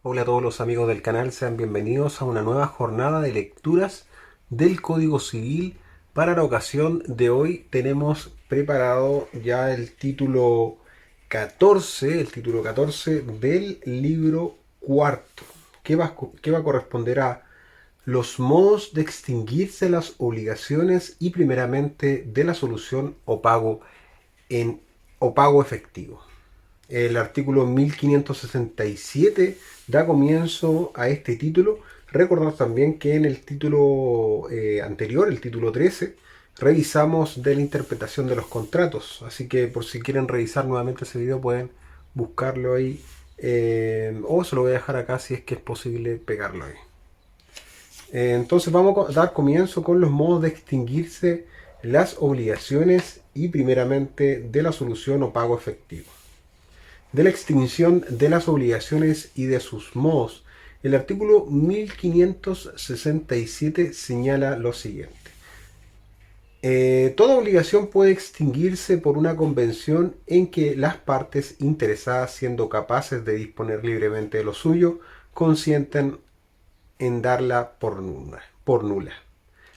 Hola a todos los amigos del canal, sean bienvenidos a una nueva jornada de lecturas del Código Civil. Para la ocasión de hoy tenemos preparado ya el título 14 del libro cuarto, que va a corresponder a los modos de extinguirse las obligaciones y primeramente de la solución o pago efectivo. El artículo 1567 da comienzo a este título. Recordar también que en el título anterior, el título 13, revisamos de la interpretación de los contratos. Así que por si quieren revisar nuevamente ese video pueden buscarlo ahí. O se lo voy a dejar acá si es que es posible pegarlo ahí. Entonces vamos a dar comienzo con los modos de extinguirse las obligaciones y primeramente de la solución o pago efectivo. De la extinción de las obligaciones y de sus modos, el artículo 1567 señala lo siguiente. Toda obligación puede extinguirse por una convención en que las partes interesadas, siendo capaces de disponer libremente de lo suyo, consienten en darla por nula.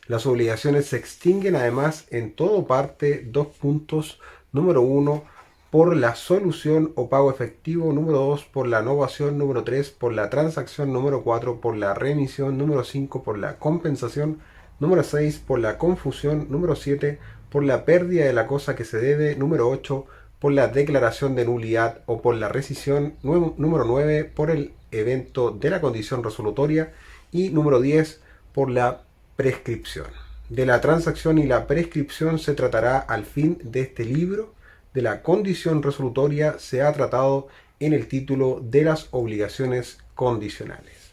Las obligaciones se extinguen además en todo parte, dos puntos, número 1, por la solución o pago efectivo, número 2, por la novación, número 3, por la transacción, número 4, por la remisión, número 5, por la compensación, número 6, por la confusión, número 7, por la pérdida de la cosa que se debe, número 8, por la declaración de nulidad o por la rescisión, número 9, por el evento de la condición resolutoria y número 10, por la prescripción. De la transacción y la prescripción se tratará al fin de este libro. De la condición resolutoria se ha tratado en el título de las obligaciones condicionales.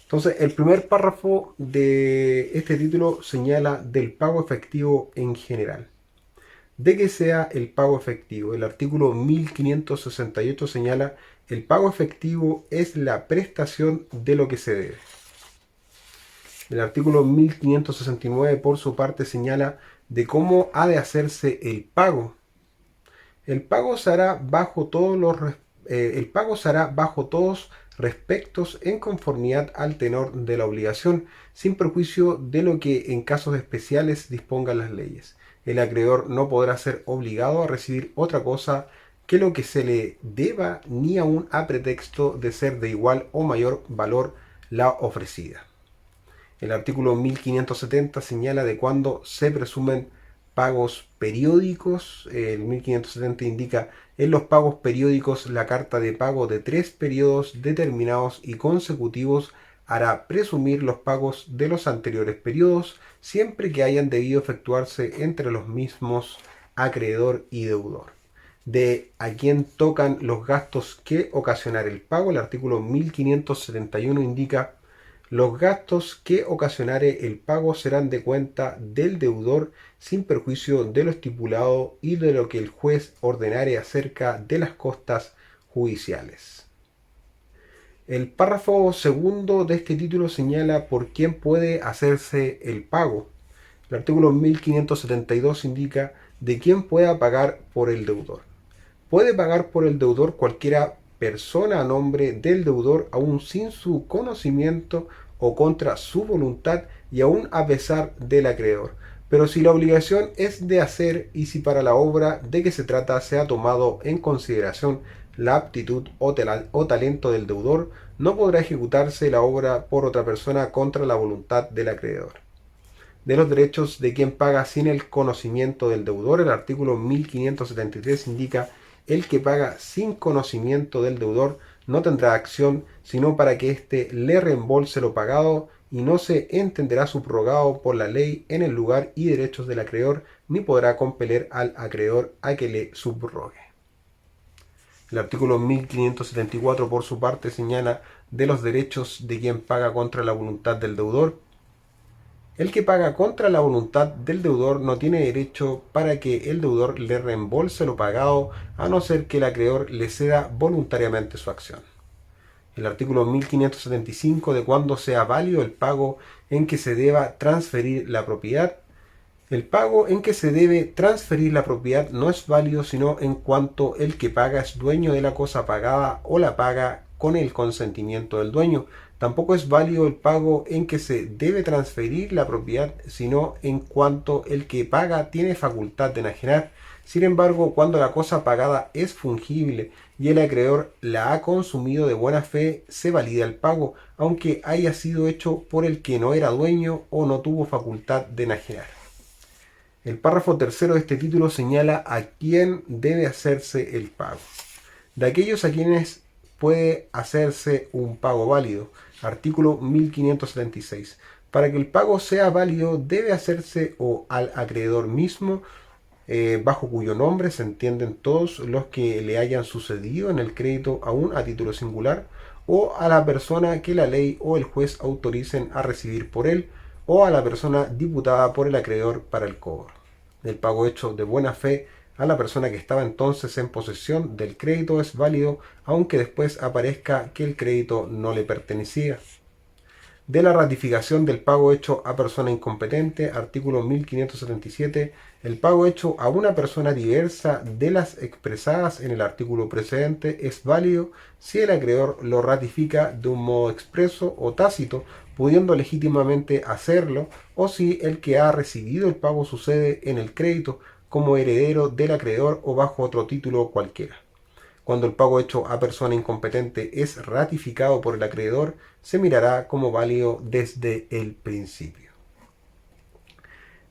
Entonces, el primer párrafo de este título señala del pago efectivo en general. De que sea el pago efectivo, el artículo 1568 señala el pago efectivo es la prestación de lo que se debe. El artículo 1569 por su parte señala de cómo ha de hacerse el pago. El pago se hará bajo todos respectos en conformidad al tenor de la obligación, sin perjuicio de lo que en casos especiales dispongan las leyes. El acreedor no podrá ser obligado a recibir otra cosa que lo que se le deba, ni aun a pretexto de ser de igual o mayor valor la ofrecida. El artículo 1570 señala de cuándo se presumen pagos periódicos. El 1570 indica en los pagos periódicos la carta de pago de 3 periodos determinados y consecutivos hará presumir los pagos de los anteriores periodos siempre que hayan debido efectuarse entre los mismos acreedor y deudor. De a quién tocan los gastos que ocasionar el pago, el artículo 1571 indica los gastos que ocasionare el pago serán de cuenta del deudor sin perjuicio de lo estipulado y de lo que el juez ordenare acerca de las costas judiciales. El párrafo segundo de este título señala por quién puede hacerse el pago. El artículo 1572 indica de quién pueda pagar por el deudor. Puede pagar por el deudor cualquiera persona a nombre del deudor aún sin su conocimiento o contra su voluntad y aún a pesar del acreedor. Pero si la obligación es de hacer y si para la obra de que se trata se ha tomado en consideración la aptitud o talento del deudor, no podrá ejecutarse la obra por otra persona contra la voluntad del acreedor. De los derechos de quien paga sin el conocimiento del deudor, el artículo 1573 indica el que paga sin conocimiento del deudor no tendrá acción sino para que éste le reembolse lo pagado y no se entenderá subrogado por la ley en el lugar y derechos del acreedor ni podrá compeler al acreedor a que le subrogue. El artículo 1574 por su parte señala de los derechos de quien paga contra la voluntad del deudor. El que paga contra la voluntad del deudor no tiene derecho para que el deudor le reembolse lo pagado a no ser que el acreedor le ceda voluntariamente su acción. El artículo 1575 de cuando sea válido el pago en que se deba transferir la propiedad. El pago en que se debe transferir la propiedad no es válido sino en cuanto el que paga es dueño de la cosa pagada o la paga con el consentimiento del dueño. Tampoco es válido el pago en que se debe transferir la propiedad, sino en cuanto el que paga tiene facultad de enajenar. Sin embargo, cuando la cosa pagada es fungible y el acreedor la ha consumido de buena fe, se valida el pago, aunque haya sido hecho por el que no era dueño o no tuvo facultad de enajenar. El párrafo tercero de este título señala a quién debe hacerse el pago. De aquellos a quienes puede hacerse un pago válido. Artículo 1576. Para que el pago sea válido debe hacerse o al acreedor mismo, bajo cuyo nombre se entienden todos los que le hayan sucedido en el crédito aún a título singular, o a la persona que la ley o el juez autoricen a recibir por él, o a la persona diputada por el acreedor para el cobro del pago hecho de buena fe a la persona que estaba entonces en posesión del crédito es válido, aunque después aparezca que el crédito no le pertenecía. De la ratificación del pago hecho a persona incompetente, artículo 1577, el pago hecho a una persona diversa de las expresadas en el artículo precedente es válido si el acreedor lo ratifica de un modo expreso o tácito, pudiendo legítimamente hacerlo, o si el que ha recibido el pago sucede en el crédito como heredero del acreedor o bajo otro título cualquiera. Cuando el pago hecho a persona incompetente es ratificado por el acreedor, se mirará como válido desde el principio.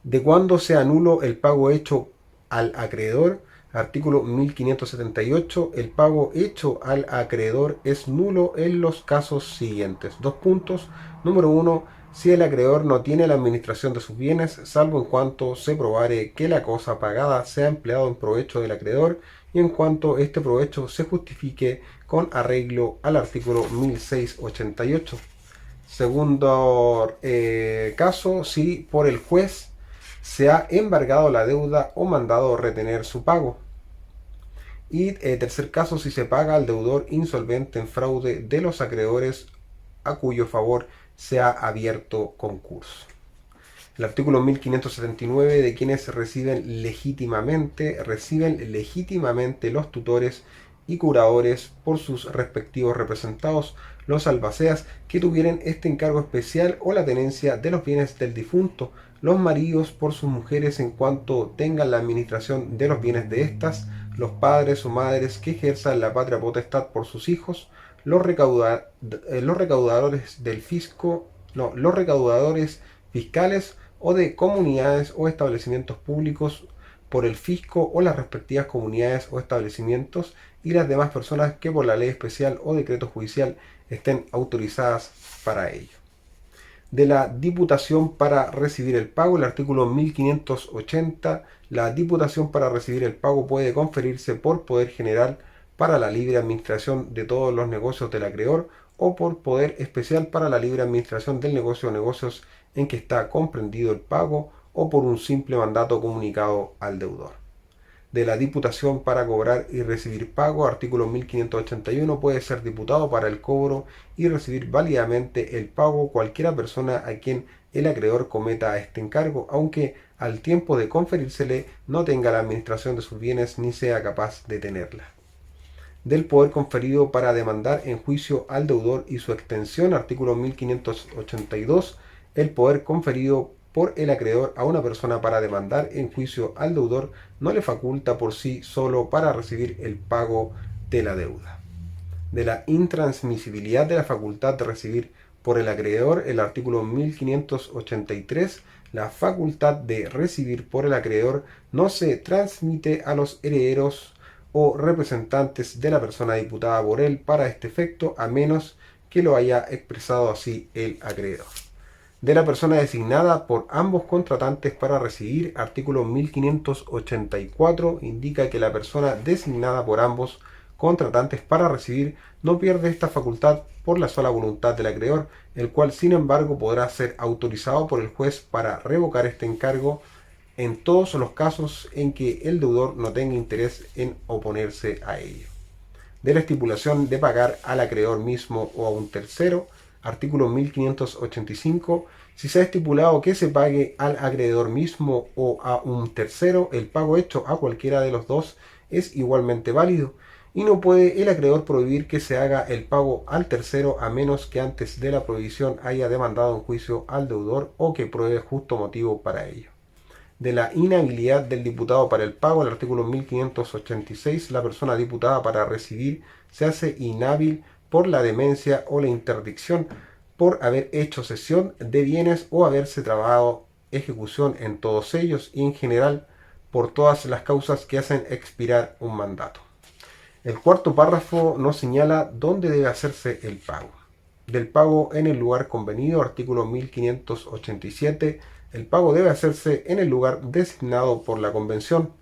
De cuándo sea nulo el pago hecho al acreedor, artículo 1578, el pago hecho al acreedor es nulo en los casos siguientes. Dos puntos. Número 1. Si el acreedor no tiene la administración de sus bienes, salvo en cuanto se probare que la cosa pagada sea empleado en provecho del acreedor y en cuanto este provecho se justifique con arreglo al artículo 1688. Segundo caso, si por el juez se ha embargado la deuda o mandado retener su pago. Y tercer caso, si se paga al deudor insolvente en fraude de los acreedores a cuyo favor se ha abierto concurso. El artículo 1579 de quienes reciben legítimamente los tutores y curadores por sus respectivos representados, los albaceas que tuvieren este encargo especial o la tenencia de los bienes del difunto, los maridos por sus mujeres en cuanto tengan la administración de los bienes de éstas, los padres o madres que ejerzan la patria potestad por sus hijos, los recaudadores del fisco, los recaudadores fiscales o de comunidades o establecimientos públicos por el fisco o las respectivas comunidades o establecimientos y las demás personas que por la ley especial o decreto judicial estén autorizadas para ello. De la diputación para recibir el pago, el artículo 1580, la diputación para recibir el pago puede conferirse por poder general para la libre administración de todos los negocios del acreedor o por poder especial para la libre administración del negocio o negocios en que está comprendido el pago o por un simple mandato comunicado al deudor. De la diputación para cobrar y recibir pago, artículo 1581, puede ser diputado para el cobro y recibir válidamente el pago cualquiera persona a quien el acreedor cometa este encargo, aunque al tiempo de conferírsele no tenga la administración de sus bienes ni sea capaz de tenerla. Del poder conferido para demandar en juicio al deudor y su extensión, artículo 1582, el poder conferido por el acreedor a una persona para demandar en juicio al deudor no le faculta por sí solo para recibir el pago de la deuda. De la intransmisibilidad de la facultad de recibir por el acreedor, el artículo 1583, la facultad de recibir por el acreedor no se transmite a los herederos o representantes de la persona diputada por él para este efecto, a menos que lo haya expresado así el acreedor. De la persona designada por ambos contratantes para recibir, artículo 1584, indica que la persona designada por ambos contratantes para recibir no pierde esta facultad por la sola voluntad del acreedor, el cual sin embargo podrá ser autorizado por el juez para revocar este encargo en todos los casos en que el deudor no tenga interés en oponerse a ello. De la estipulación de pagar al acreedor mismo o a un tercero, artículo 1585, si se ha estipulado que se pague al acreedor mismo o a un tercero, el pago hecho a cualquiera de los dos es igualmente válido, y no puede el acreedor prohibir que se haga el pago al tercero a menos que antes de la prohibición haya demandado en juicio al deudor o que pruebe justo motivo para ello. De la inhabilidad del diputado para el pago, el artículo 1586, la persona diputada para recibir se hace inhábil por la demencia o la interdicción, por haber hecho cesión de bienes o haberse trabado ejecución en todos ellos y en general por todas las causas que hacen expirar un mandato. El cuarto párrafo nos señala dónde debe hacerse el pago. Del pago en el lugar convenido, artículo 1587, el pago debe hacerse en el lugar designado por la convención.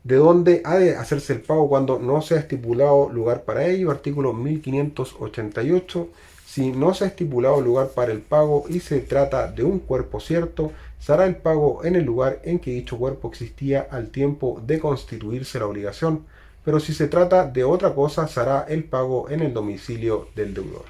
De dónde ha de hacerse el pago cuando no se ha estipulado lugar para ello, artículo 1588. Si no se ha estipulado lugar para el pago y se trata de un cuerpo cierto, se hará el pago en el lugar en que dicho cuerpo existía al tiempo de constituirse la obligación, pero si se trata de otra cosa, se hará el pago en el domicilio del deudor.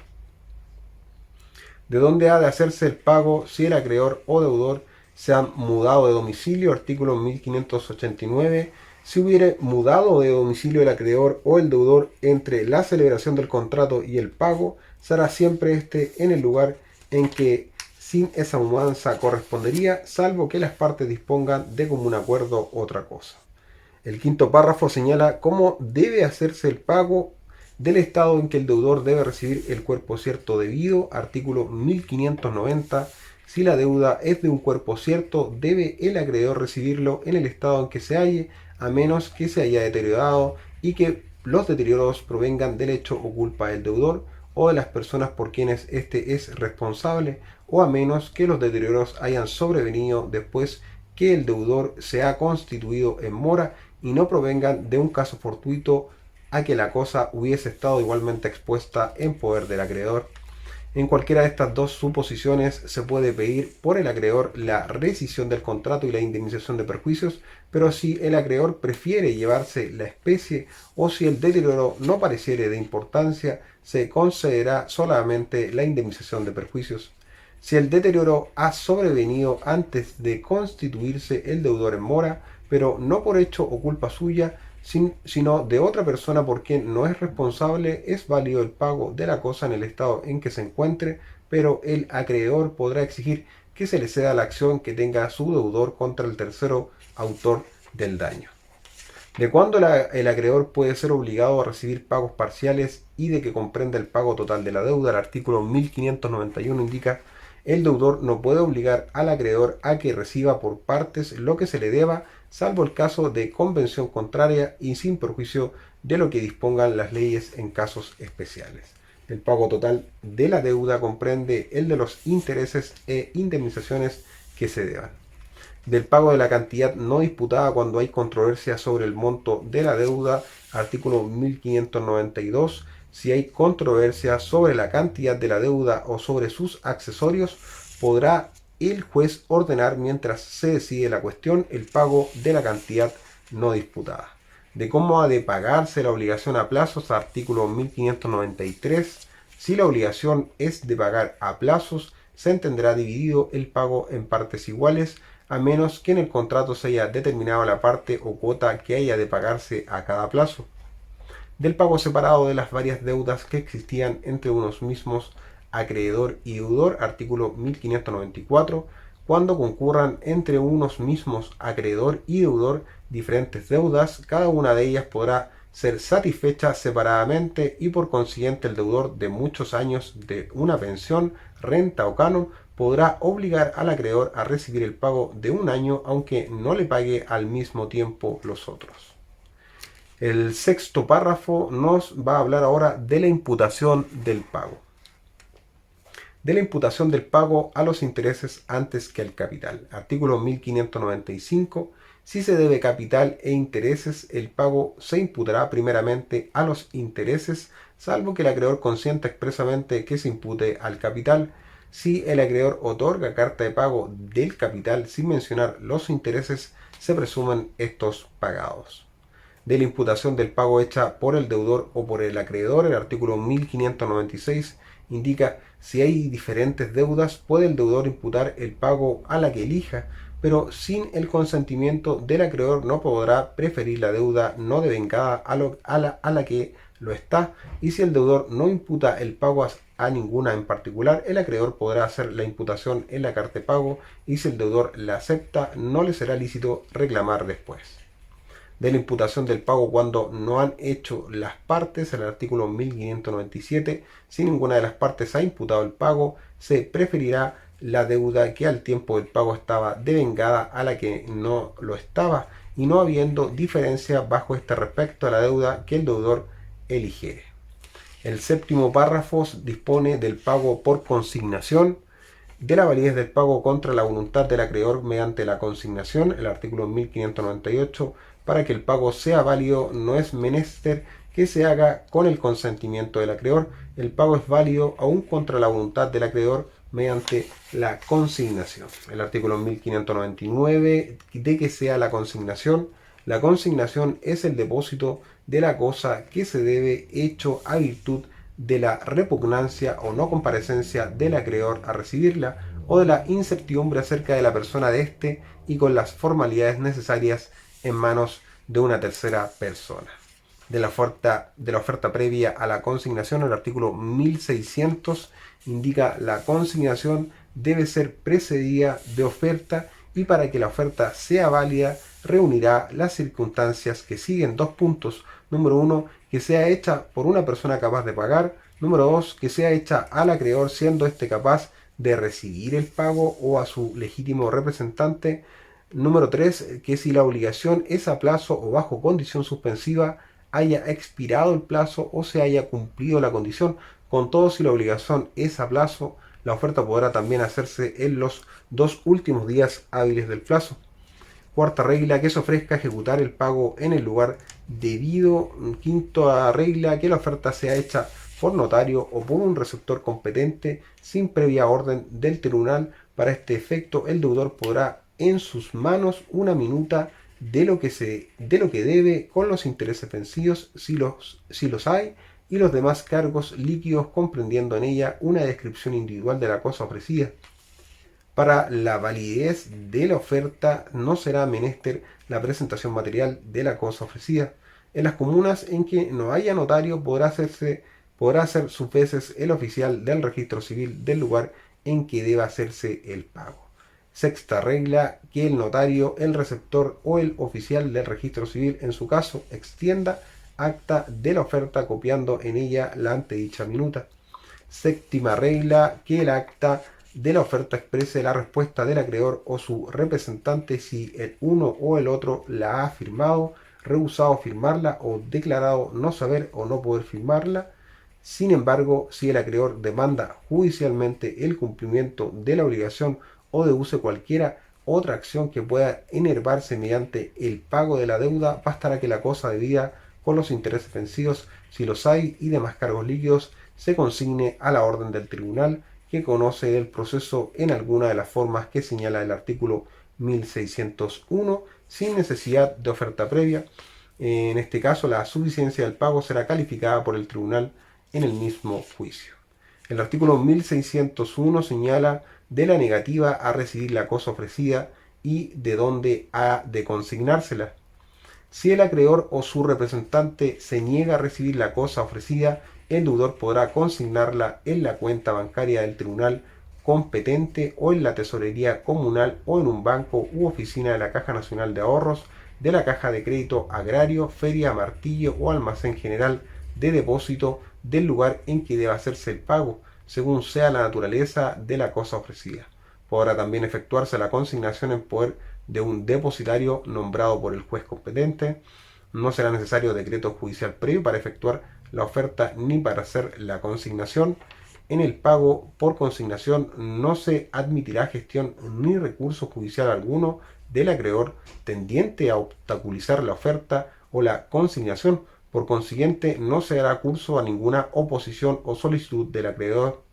¿De dónde ha de hacerse el pago si el acreedor o deudor se han mudado de domicilio? Artículo 1589. Si hubiere mudado de domicilio el acreedor o el deudor entre la celebración del contrato y el pago, se hará siempre este en el lugar en que sin esa mudanza correspondería, salvo que las partes dispongan de común acuerdo otra cosa. El quinto párrafo señala cómo debe hacerse el pago del estado en que el deudor debe recibir el cuerpo cierto debido, artículo 1590. Si la deuda es de un cuerpo cierto, debe el acreedor recibirlo en el estado en que se halle, a menos que se haya deteriorado y que los deterioros provengan del hecho o culpa del deudor o de las personas por quienes éste es responsable, o a menos que los deterioros hayan sobrevenido después que el deudor se ha constituido en mora y no provengan de un caso fortuito a que la cosa hubiese estado igualmente expuesta en poder del acreedor. En cualquiera de estas dos suposiciones se puede pedir por el acreedor la rescisión del contrato y la indemnización de perjuicios, pero si el acreedor prefiere llevarse la especie o si el deterioro no pareciere de importancia, se concederá solamente la indemnización de perjuicios. Si el deterioro ha sobrevenido antes de constituirse el deudor en mora, pero no por hecho o culpa suya, sino de otra persona por quien no es responsable, es válido el pago de la cosa en el estado en que se encuentre, pero el acreedor podrá exigir que se le ceda la acción que tenga su deudor contra el tercero autor del daño. De cuándo el acreedor puede ser obligado a recibir pagos parciales y de que comprenda el pago total de la deuda, el artículo 1591 indica: el deudor no puede obligar al acreedor a que reciba por partes lo que se le deba, salvo el caso de convención contraria y sin perjuicio de lo que dispongan las leyes en casos especiales. El pago total de la deuda comprende el de los intereses e indemnizaciones que se deban. Del pago de la cantidad no disputada cuando hay controversia sobre el monto de la deuda, artículo 1592. Si hay controversia sobre la cantidad de la deuda o sobre sus accesorios, podrá el juez ordenar, mientras se decide la cuestión, el pago de la cantidad no disputada. De cómo ha de pagarse la obligación a plazos, artículo 1593. Si la obligación es de pagar a plazos, se entenderá dividido el pago en partes iguales, a menos que en el contrato se haya determinado la parte o cuota que haya de pagarse a cada plazo. Del pago separado de las varias deudas que existían entre unos mismos acreedor y deudor, artículo 1594. Cuando concurran entre unos mismos acreedor y deudor diferentes deudas, cada una de ellas podrá ser satisfecha separadamente y por consiguiente el deudor de muchos años de una pensión, renta o canon podrá obligar al acreedor a recibir el pago de un año aunque no le pague al mismo tiempo los otros. El sexto párrafo nos va a hablar ahora de la imputación del pago. De la imputación del pago a los intereses antes que al capital. Artículo 1595. Si se debe capital e intereses, el pago se imputará primeramente a los intereses, salvo que el acreedor consienta expresamente que se impute al capital. Si el acreedor otorga carta de pago del capital sin mencionar los intereses, se presumen estos pagados. De la imputación del pago hecha por el deudor o por el acreedor, el artículo 1596 indica: si hay diferentes deudas, puede el deudor imputar el pago a la que elija, pero sin el consentimiento del acreedor no podrá preferir la deuda no devengada a la que lo está, y si el deudor no imputa el pago a ninguna en particular, el acreedor podrá hacer la imputación en la carta de pago, y si el deudor la acepta, no le será lícito reclamar después. De la imputación del pago cuando no han hecho las partes, el artículo 1597, si ninguna de las partes ha imputado el pago, se preferirá la deuda que al tiempo del pago estaba devengada a la que no lo estaba, y no habiendo diferencia bajo este respecto a la deuda que el deudor eligiere. El séptimo párrafo dispone del pago por consignación, de la validez del pago contra la voluntad del acreedor mediante la consignación, el artículo 1598, para que el pago sea válido no es menester que se haga con el consentimiento del acreedor. El pago es válido aún contra la voluntad del acreedor mediante la consignación. El artículo 1599, de que sea la consignación. La consignación es el depósito de la cosa que se debe hecho a virtud de la repugnancia o no comparecencia del acreedor a recibirla, o de la incertidumbre acerca de la persona de éste, y con las formalidades necesarias en manos de una tercera persona. De la oferta previa a la consignación, el artículo 1600 indica: la consignación debe ser precedida de oferta, y para que la oferta sea válida reunirá las circunstancias que siguen. Dos puntos. Número 1, que sea hecha por una persona capaz de pagar. Número 2, que sea hecha al acreedor siendo éste capaz de recibir el pago o a su legítimo representante. Número 3, que si la obligación es a plazo o bajo condición suspensiva, haya expirado el plazo o se haya cumplido la condición. Con todo, si la obligación es a plazo, la oferta podrá también hacerse en los 2 últimos días hábiles del plazo. Cuarta regla, que se ofrezca ejecutar el pago en el lugar debido. Quinta regla, que la oferta sea hecha por notario o por un receptor competente sin previa orden del tribunal. Para este efecto, el deudor podrá en sus manos una minuta de lo que debe, con los intereses vencidos si los hay, y los demás cargos líquidos, comprendiendo en ella una descripción individual de la cosa ofrecida. Para la validez de la oferta no será menester la presentación material de la cosa ofrecida. En las comunas en que no haya notario podrá hacer sus veces el oficial del registro civil del lugar en que deba hacerse el pago. Sexta regla, que el notario, el receptor o el oficial del registro civil, en su caso, extienda acta de la oferta copiando en ella la antedicha minuta. Séptima regla, que el acta de la oferta exprese la respuesta del acreedor o su representante si el uno o el otro la ha firmado, rehusado firmarla o declarado no saber o no poder firmarla. Sin embargo, si el acreedor demanda judicialmente el cumplimiento de la obligación o deduce cualquiera otra acción que pueda enervarse mediante el pago de la deuda, bastará que la cosa debida con los intereses vencidos, si los hay, y demás cargos líquidos, se consigne a la orden del tribunal, que conoce el proceso en alguna de las formas que señala el artículo 1601, sin necesidad de oferta previa. En este caso, la suficiencia del pago será calificada por el tribunal en el mismo juicio. El artículo 1601 señala de la negativa a recibir la cosa ofrecida y de dónde ha de consignársela. Si el acreedor o su representante se niega a recibir la cosa ofrecida, el deudor podrá consignarla en la cuenta bancaria del tribunal competente, o en la tesorería comunal, o en un banco u oficina de la Caja Nacional de Ahorros, de la Caja de Crédito Agrario, Feria, Martillo o Almacén General de Depósito del lugar en que deba hacerse el pago, según sea la naturaleza de la cosa ofrecida. Podrá también efectuarse la consignación en poder de un depositario nombrado por el juez competente. No será necesario decreto judicial previo para efectuar la oferta ni para hacer la consignación. En el pago por consignación no se admitirá gestión ni recurso judicial alguno del acreedor tendiente a obstaculizar la oferta o la consignación. Por consiguiente, no se dará curso a ninguna oposición o solicitud del acreedor.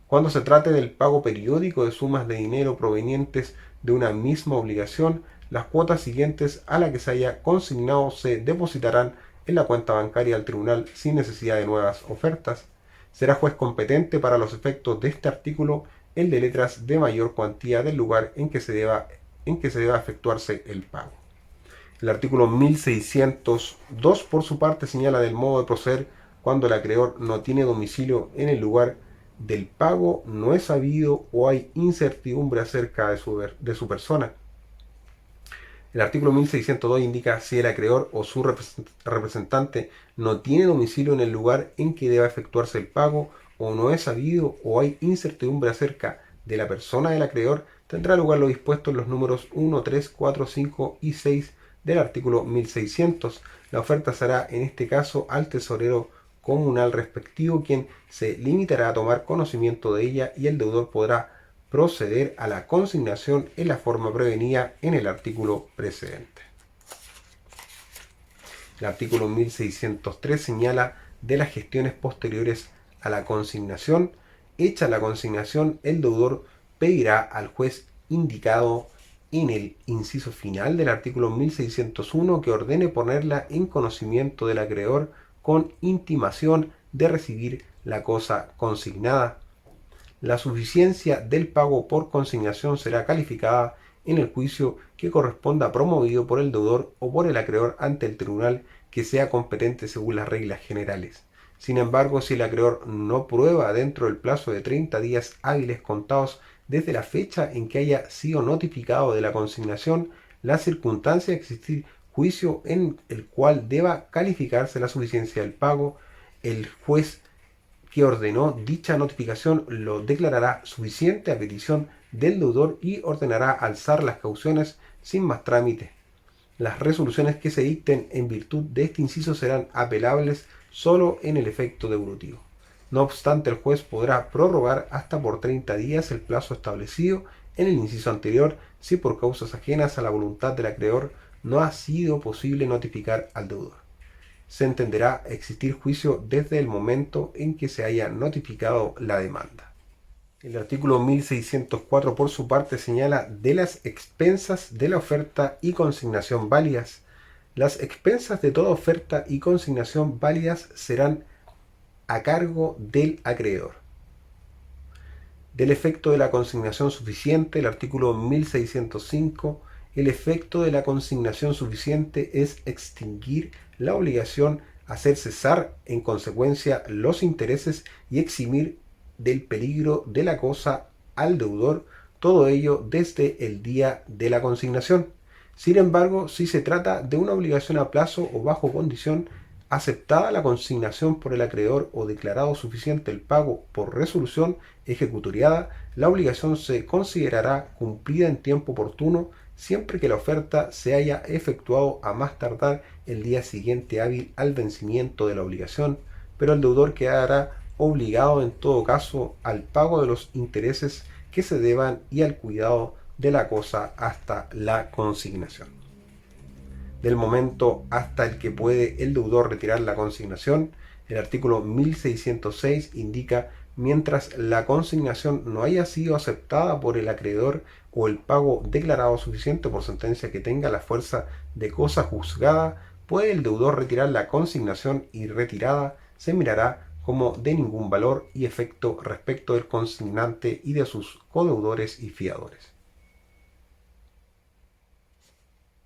Cuando se trate del pago periódico de sumas de dinero provenientes de una misma obligación, las cuotas siguientes a la que se haya consignado se depositarán en la cuenta bancaria del tribunal sin necesidad de nuevas ofertas. Será juez competente para los efectos de este artículo el de letras de mayor cuantía del lugar en que se deba en que se deba efectuarse el pago. El artículo 1602, por su parte, señala del modo de proceder cuando el acreedor no tiene domicilio en el lugar del pago, no es sabido o hay incertidumbre acerca de su persona. El artículo 1602 indica si el acreedor o su representante no tiene domicilio en el lugar en que deba efectuarse el pago o no es sabido o hay incertidumbre acerca de la persona del acreedor, tendrá lugar lo dispuesto en los números 1, 3, 4, 5 y 6 del artículo 1600. La oferta será en este caso al tesorero comunal respectivo, quien se limitará a tomar conocimiento de ella y el deudor podrá proceder a la consignación en la forma prevenida en el artículo precedente. El artículo 1603 señala de las gestiones posteriores a la consignación. Hecha la consignación, el deudor pedirá al juez indicado en el inciso final del artículo 1601 que ordene ponerla en conocimiento del acreedor con intimación de recibir la cosa consignada. La suficiencia del pago por consignación será calificada en el juicio que corresponda promovido por el deudor o por el acreedor ante el tribunal que sea competente según las reglas generales. Sin embargo, si el acreedor no prueba dentro del plazo de 30 días hábiles contados desde la fecha en que haya sido notificado de la consignación la circunstancia de existir juicio en el cual deba calificarse la suficiencia del pago, el juez que ordenó dicha notificación lo declarará suficiente a petición del deudor y ordenará alzar las cauciones sin más trámite. Las resoluciones que se dicten en virtud de este inciso serán apelables solo en el efecto devolutivo. No obstante, el juez podrá prorrogar hasta por 30 días el plazo establecido en el inciso anterior si por causas ajenas a la voluntad del acreedor no ha sido posible notificar al deudor. Se entenderá existir juicio desde el momento en que se haya notificado la demanda. El artículo 1604, por su parte, señala de las expensas de la oferta y consignación válidas. Las expensas de toda oferta y consignación válidas serán a cargo del acreedor. Del efecto de la consignación suficiente, el artículo 1605, el efecto de la consignación suficiente es extinguir la obligación, hacer cesar en consecuencia los intereses y eximir del peligro de la cosa al deudor, todo ello desde el día de la consignación. Sin embargo, si se trata de una obligación a plazo o bajo condición, aceptada la consignación por el acreedor o declarado suficiente el pago por resolución ejecutoriada, la obligación se considerará cumplida en tiempo oportuno siempre que la oferta se haya efectuado a más tardar el día siguiente hábil al vencimiento de la obligación, pero el deudor quedará obligado en todo caso al pago de los intereses que se deban y al cuidado de la cosa hasta la consignación. Del momento hasta el que puede el deudor retirar la consignación, el artículo 1606 indica mientras la consignación no haya sido aceptada por el acreedor o el pago declarado suficiente por sentencia que tenga la fuerza de cosa juzgada, puede el deudor retirar la consignación y retirada se mirará como de ningún valor y efecto respecto del consignante y de sus codeudores y fiadores.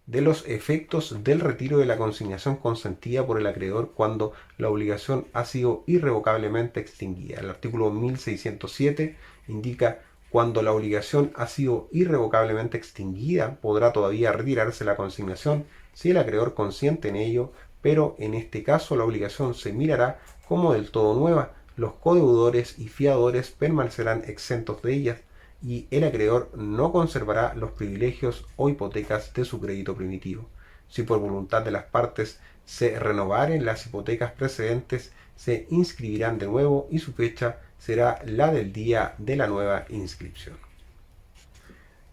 De los efectos del retiro de la consignación consentida por el acreedor cuando la obligación ha sido irrevocablemente extinguida. El artículo 1607 indica cuando la obligación ha sido irrevocablemente extinguida podrá todavía retirarse la consignación si el acreedor consiente en ello, pero en este caso la obligación se mirará como del todo nueva. Los codeudores y fiadores permanecerán exentos de ellas y el acreedor no conservará los privilegios o hipotecas de su crédito primitivo. Si por voluntad de las partes se renovaren las hipotecas precedentes, se inscribirán de nuevo y su fecha será la del día de la nueva inscripción.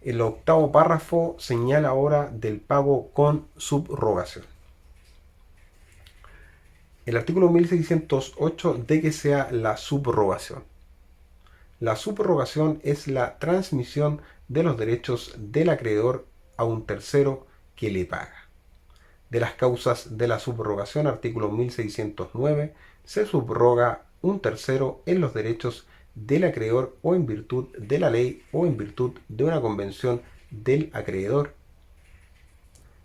El octavo párrafo señala ahora del pago con subrogación. El artículo 1608 de que sea la subrogación. La subrogación es la transmisión de los derechos del acreedor a un tercero que le paga. De las causas de la subrogación, artículo 1609, se subroga un tercero en los derechos del acreedor o en virtud de la ley o en virtud de una convención del acreedor.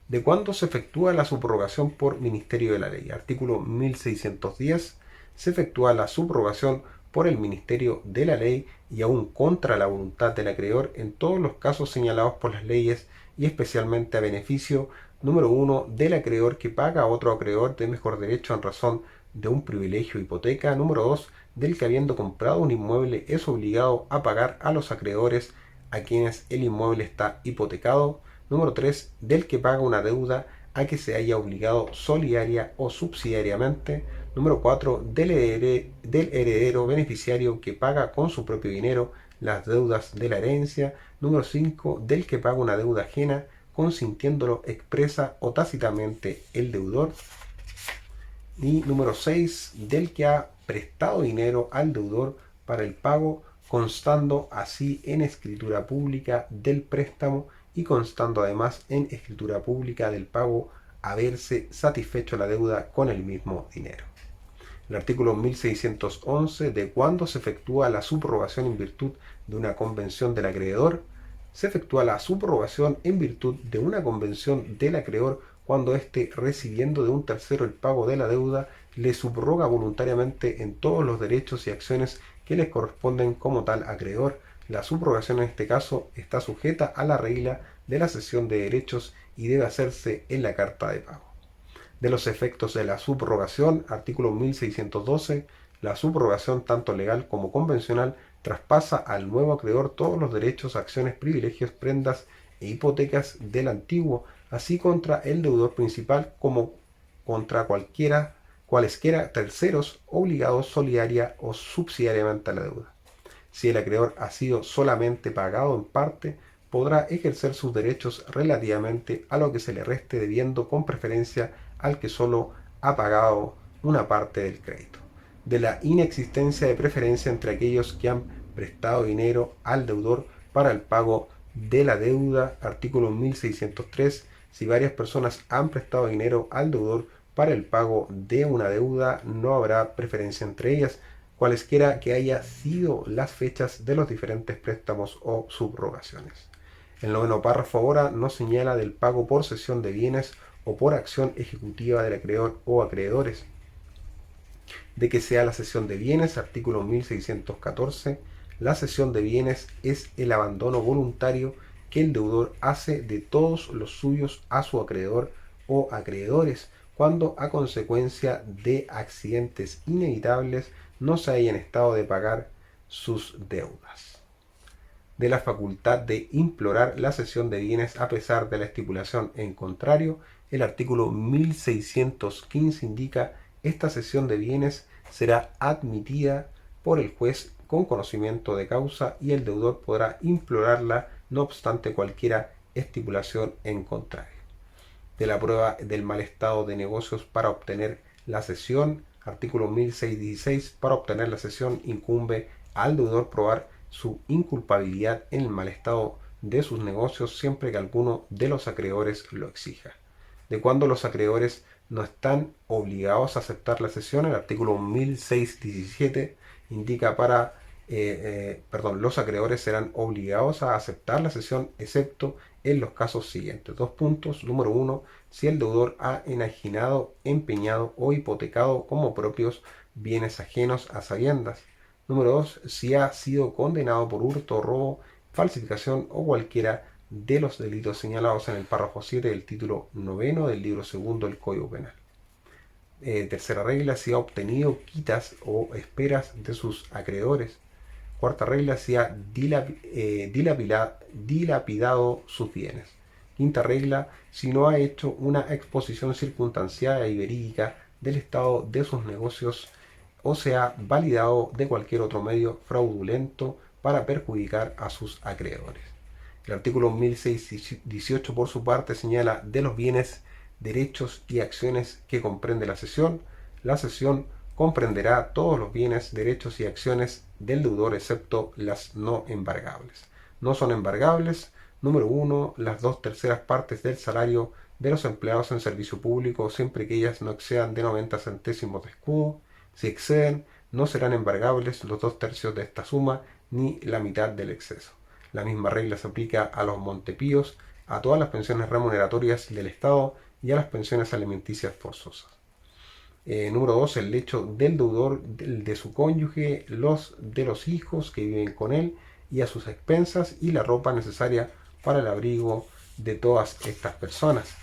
¿De cuándo se efectúa la subrogación por Ministerio de la Ley? Artículo 1610. Se efectúa la subrogación por el Ministerio de la Ley y aún contra la voluntad del acreedor en todos los casos señalados por las leyes y especialmente a beneficio, número 1, del acreedor que paga a otro acreedor de mejor derecho en razón de un privilegio o hipoteca, número 2, del que habiendo comprado un inmueble es obligado a pagar a los acreedores a quienes el inmueble está hipotecado, número 3, del que paga una deuda a que se haya obligado solidaria o subsidiariamente. Número 4, del heredero beneficiario que paga con su propio dinero las deudas de la herencia. Número 5, del que paga una deuda ajena, consintiéndolo expresa o tácitamente el deudor. Y número 6, del que ha prestado dinero al deudor para el pago, constando así en escritura pública del préstamo y constando además en escritura pública del pago haberse satisfecho la deuda con el mismo dinero. El artículo 1611, de cuándo se efectúa la subrogación en virtud de una convención del acreedor. Se efectúa la subrogación en virtud de una convención del acreedor cuando éste, recibiendo de un tercero el pago de la deuda, le subroga voluntariamente en todos los derechos y acciones que les corresponden como tal acreedor. La subrogación en este caso está sujeta a la regla de la cesión de derechos y debe hacerse en la carta de pago. De los efectos de la subrogación, artículo 1612, la subrogación tanto legal como convencional traspasa al nuevo acreedor todos los derechos, acciones, privilegios, prendas e hipotecas del antiguo, así contra el deudor principal como contra cualesquiera terceros obligados solidaria o subsidiariamente a la deuda. Si el acreedor ha sido solamente pagado en parte, podrá ejercer sus derechos relativamente a lo que se le reste debiendo con preferencia al que solo ha pagado una parte del crédito. De la inexistencia de preferencia entre aquellos que han prestado dinero al deudor para el pago de la deuda, artículo 1603, si varias personas han prestado dinero al deudor para el pago de una deuda, no habrá preferencia entre ellas, cualesquiera que haya sido las fechas de los diferentes préstamos o subrogaciones. El noveno párrafo ahora nos señala del pago por cesión de bienes o por acción ejecutiva del acreedor o acreedores. De que sea la cesión de bienes, artículo 1614, la cesión de bienes es el abandono voluntario que el deudor hace de todos los suyos a su acreedor o acreedores, cuando a consecuencia de accidentes inevitables no se haya en estado de pagar sus deudas. De la facultad de implorar la cesión de bienes a pesar de la estipulación en contrario, el artículo 1615 indica: esta cesión de bienes será admitida por el juez con conocimiento de causa y el deudor podrá implorarla no obstante cualquiera estipulación en contrario. De la prueba del mal estado de negocios para obtener la cesión, artículo 1616, para obtener la cesión incumbe al deudor probar su inculpabilidad en el mal estado de sus negocios siempre que alguno de los acreedores lo exija. De cuando los acreedores no están obligados a aceptar la cesión, el artículo 1617 indica los acreedores serán obligados a aceptar la cesión excepto en los casos siguientes. Dos puntos. Número 1, si el deudor ha enajenado, empeñado o hipotecado como propios bienes ajenos a sabiendas. Número 2, si ha sido condenado por hurto, robo, falsificación o cualquiera de los delitos señalados en el párrafo 7 del título 9 del libro 2 del Código Penal. Tercera regla, si ha obtenido quitas o esperas de sus acreedores. Cuarta regla, si ha dilapidado sus bienes. Quinta regla, si no ha hecho una exposición circunstanciada y verídica del estado de sus negocios o se ha validado de cualquier otro medio fraudulento para perjudicar a sus acreedores. El artículo 1618 por su parte señala de los bienes, derechos y acciones que comprende la cesión. La cesión comprenderá todos los bienes, derechos y acciones del deudor excepto las no embargables. No son embargables: número 1, las 2/3 partes del salario de los empleados en servicio público siempre que ellas no excedan de 90 centésimos de escudo. Si exceden, no serán embargables los 2/3 de esta suma ni la mitad del exceso. La misma regla se aplica a los montepíos, a todas las pensiones remuneratorias del Estado y a las pensiones alimenticias forzosas. Número 2, el lecho del deudor, de su cónyuge, de los hijos que viven con él y a sus expensas, y la ropa necesaria para el abrigo de todas estas personas.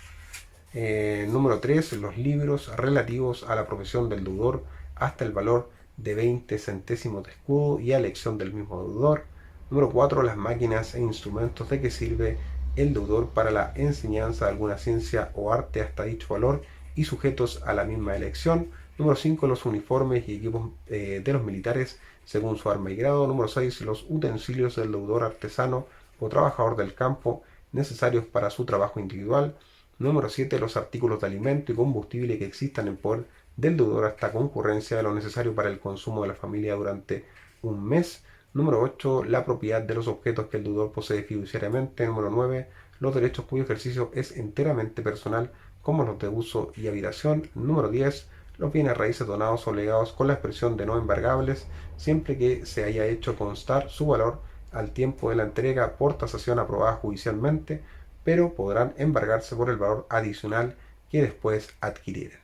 Número 3, los libros relativos a la profesión del deudor hasta el valor de 20 centésimos de escudo y a elección del mismo deudor. Número 4, las máquinas e instrumentos de que sirve el deudor para la enseñanza de alguna ciencia o arte hasta dicho valor y sujetos a la misma elección. Número 5, los uniformes y equipos de los militares según su arma y grado. Número 6, los utensilios del deudor artesano o trabajador del campo necesarios para su trabajo individual. Número 7, los artículos de alimento y combustible que existan en poder del deudor hasta concurrencia de lo necesario para el consumo de la familia durante un mes. Número 8, la propiedad de los objetos que el deudor posee fiduciariamente. Número 9, los derechos cuyo ejercicio es enteramente personal, como los de uso y habitación. Número 10, los bienes raíces donados o legados con la expresión de no embargables, siempre que se haya hecho constar su valor al tiempo de la entrega por tasación aprobada judicialmente, pero podrán embargarse por el valor adicional que después adquirieren.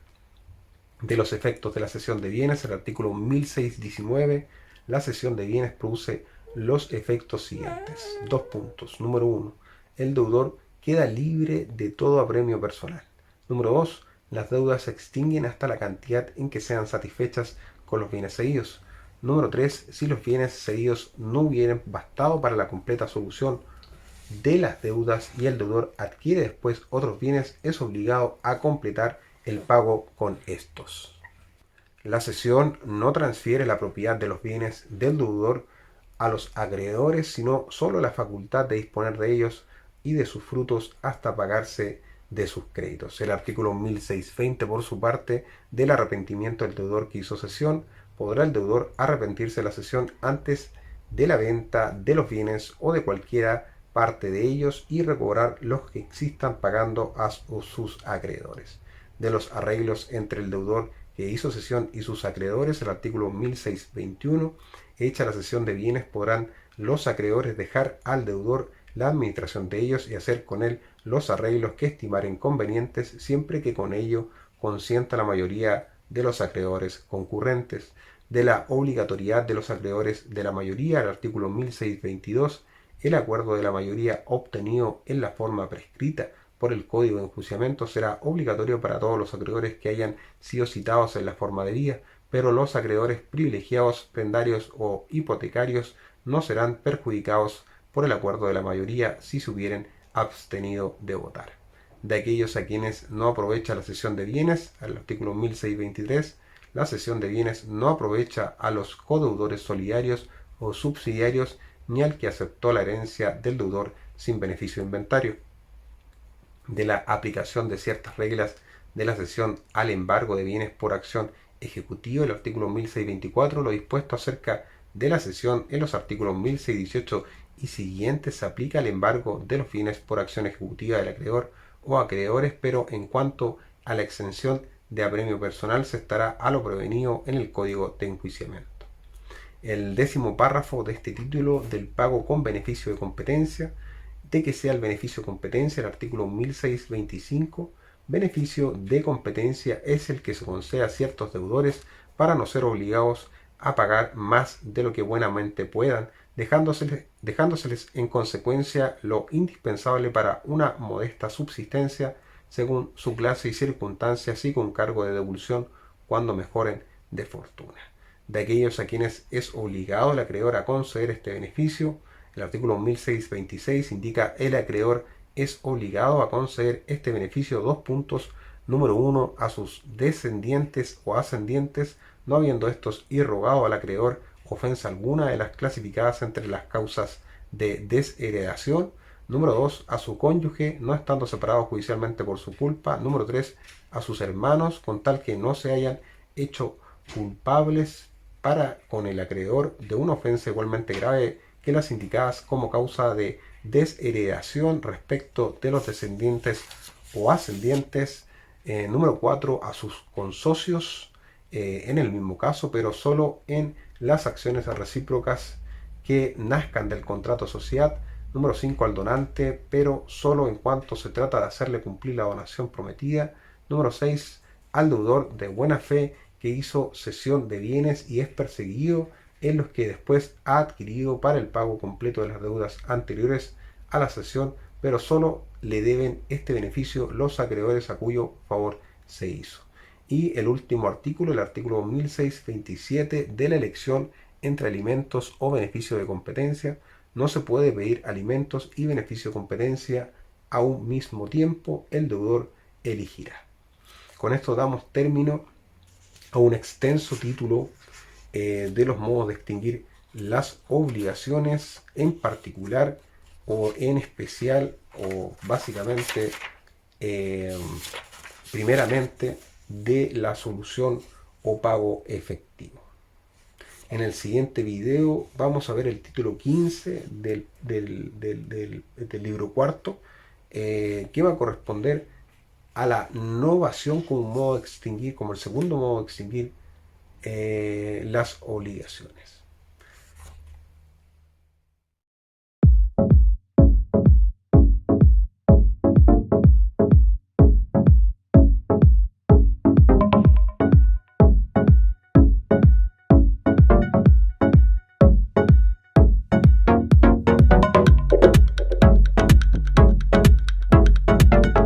De los efectos de la cesión de bienes, el artículo 1619, la cesión de bienes produce los efectos siguientes. 2 puntos. Número 1, el deudor queda libre de todo apremio personal. Número 2, las deudas se extinguen hasta la cantidad en que sean satisfechas con los bienes cedidos. Número 3, si los bienes cedidos no hubieran bastado para la completa solución de las deudas y el deudor adquiere después otros bienes, es obligado a completar el pago con estos. La cesión no transfiere la propiedad de los bienes del deudor a los acreedores, sino solo la facultad de disponer de ellos y de sus frutos hasta pagarse de sus créditos. El artículo 1620, por su parte, del arrepentimiento del deudor que hizo cesión, podrá el deudor arrepentirse de la cesión antes de la venta de los bienes o de cualquiera parte de ellos y recobrar los que existan pagando a sus acreedores. De los arreglos entre el deudor que hizo cesión y sus acreedores, el artículo 1621, hecha la cesión de bienes, podrán los acreedores dejar al deudor la administración de ellos y hacer con él los arreglos que estimaren convenientes, siempre que con ello consienta la mayoría de los acreedores concurrentes. De la obligatoriedad de los acreedores de la mayoría, el artículo 1622, el acuerdo de la mayoría obtenido en la forma prescrita por el Código de Enjuiciamiento será obligatorio para todos los acreedores que hayan sido citados en la forma debida, pero los acreedores privilegiados, prendarios o hipotecarios no serán perjudicados por el acuerdo de la mayoría si se hubieren abstenido de votar. De aquellos a quienes no aprovecha la cesión de bienes, al artículo 1623, la cesión de bienes no aprovecha a los codeudores solidarios o subsidiarios ni al que aceptó la herencia del deudor sin beneficio de inventario. De la aplicación de ciertas reglas de la cesión al embargo de bienes por acción ejecutiva, el artículo 1624, lo dispuesto acerca de la cesión en los artículos 1618 y siguientes se aplica al embargo de los bienes por acción ejecutiva del acreedor o acreedores, pero en cuanto a la exención de apremio personal se estará a lo prevenido en el Código de Enjuiciamiento. El 10º párrafo de este título del pago con beneficio de competencia, de que sea el beneficio de competencia, el artículo 1625, beneficio de competencia es el que se concede a ciertos deudores para no ser obligados a pagar más de lo que buenamente puedan, dejándoseles en consecuencia lo indispensable para una modesta subsistencia según su clase y circunstancias y con cargo de devolución cuando mejoren de fortuna. De aquellos a quienes es obligado el acreedor a conceder este beneficio, el artículo 1626 indica el acreedor es obligado a conceder este beneficio, 2 puntos. Número 1, a sus descendientes o ascendientes, no habiendo estos irrogado al acreedor ofensa alguna de las clasificadas entre las causas de desheredación. Número 2, a su cónyuge, no estando separado judicialmente por su culpa. Número 3, a sus hermanos, con tal que no se hayan hecho culpables para con el acreedor de una ofensa igualmente grave que las indicadas como causa de desheredación respecto de los descendientes o ascendientes. Número 4, a sus consocios en el mismo caso, pero solo en las acciones recíprocas que nazcan del contrato de sociedad. Número 5, al donante, pero solo en cuanto se trata de hacerle cumplir la donación prometida. Número 6, al deudor de buena fe que hizo cesión de bienes y es perseguido en los que después ha adquirido para el pago completo de las deudas anteriores a la cesión, pero solo le deben este beneficio los acreedores a cuyo favor se hizo. Y el último artículo, el artículo 1627 de la elección entre alimentos o beneficio de competencia. No se puede pedir alimentos y beneficio de competencia a un mismo tiempo, el deudor elegirá. Con esto damos término a un extenso título de los modos de extinguir las obligaciones, en particular o en especial o básicamente, primeramente, de la solución o pago efectivo. En el siguiente video vamos a ver el título 15 del libro cuarto, que va a corresponder a la novación como un modo de extinguir, como el segundo modo de extinguir las obligaciones.